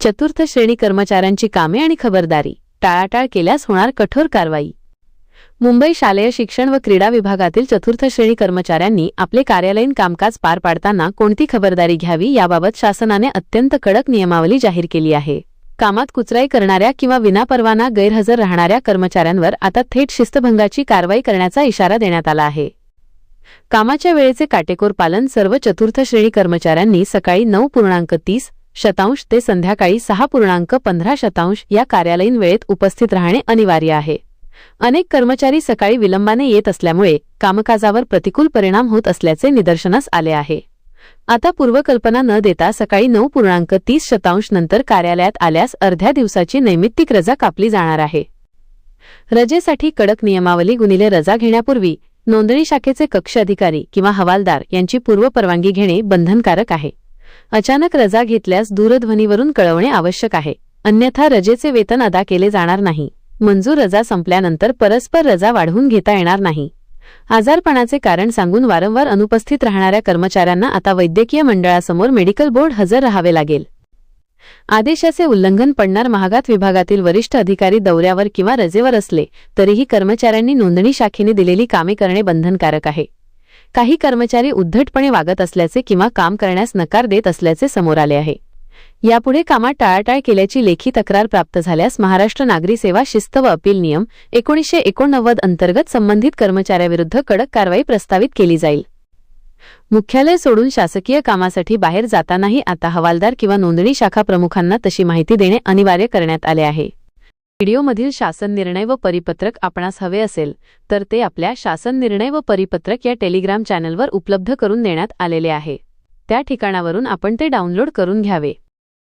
चतुर्थ श्रेणी कर्मचाऱ्यांची कामे आणि खबरदारी, टाळाटाळ केल्यास होणार कठोर कारवाई। मुंबई शालेय शिक्षण व क्रीडा विभागातील चतुर्थ श्रेणी कर्मचाऱ्यांनी आपले कार्यालयीन कामकाज पार पाडताना कोणती खबरदारी घ्यावी याबाबत शासनाने अत्यंत कडक नियमावली जाहीर केली आहे। कामात कुचराई करणाऱ्या किंवा विनापरवाना गैरहजर राहणाऱ्या कर्मचाऱ्यांवर आता थेट शिस्तभंगाची कारवाई करण्याचा इशारा देण्यात आला आहे। कामाच्या वेळेचे काटेकोर पालन सर्व चतुर्थ श्रेणी कर्मचाऱ्यांनी सकाळी 9:30 ते संध्याकाळी 6:15 या कार्यालयीन वेळेत उपस्थित राहणे अनिवार्य आहे। अनेक कर्मचारी सकाळी विलंबाने येत असल्यामुळे कामकाजावर प्रतिकूल परिणाम होत असल्याचे निदर्शनास आले आहे। आता पूर्वकल्पना न देता सकाळी 9:30 नंतर कार्यालयात आल्यास अर्ध्या दिवसाची नैमित्तिक रजा कापली जाणार आहे। रजेसाठी कडक नियमावली गुणिले रजा घेण्यापूर्वी नोंदणी शाखेचे कक्ष अधिकारी किंवा हवालदार यांची पूर्वपरवानगी घेणे बंधनकारक आहे। अचानक रजा घेतल्यास दूरध्वनीवरून कळवणे आवश्यक आहे, अन्यथा रजेचे वेतन अदा केले जाणार नाही। मंजूर रजा संपल्यानंतर परस्पर रजा वाढवून घेता येणार नाही। आजारपणाचे कारण सांगून वारंवार अनुपस्थित राहणाऱ्या कर्मचाऱ्यांना आता वैद्यकीय मंडळासमोर मेडिकल बोर्ड हजर राहावे लागेल। आदेशाचे उल्लंघन पडणार महागात विभागातील वरिष्ठ अधिकारी दौऱ्यावर किंवा रजेवर असले तरीही कर्मचाऱ्यांनी नोंदणी शाखेने दिलेली कामे करणे बंधनकारक आहे। काही कर्मचारी उद्धटपणे वागत असल्याचे किंवा काम करण्यास नकार देत असल्याचे समोर आले आहे। यापुढे कामात टाळाटाळ केल्याची लेखी तक्रार प्राप्त झाल्यास महाराष्ट्र नागरी सेवा शिस्त व अपील नियम 1989 अंतर्गत संबंधित कर्मचाऱ्याविरुद्ध कडक कारवाई प्रस्तावित केली जाईल। मुख्यालय सोडून शासकीय कामासाठी बाहेर जातानाही आता हवालदार किंवा नोंदणी शाखा प्रमुखांना तशी माहिती देणे अनिवार्य करण्यात आले आहे। व्हिडिओमधील शासन निर्णय व परिपत्रक आपणास हवे असेल तर ते आपल्या शासन निर्णय व परिपत्रक या टेलिग्राम चॅनलवर उपलब्ध करून देण्यात आलेले आहे। त्या ठिकाणावरून आपण ते डाउनलोड करून घ्यावे।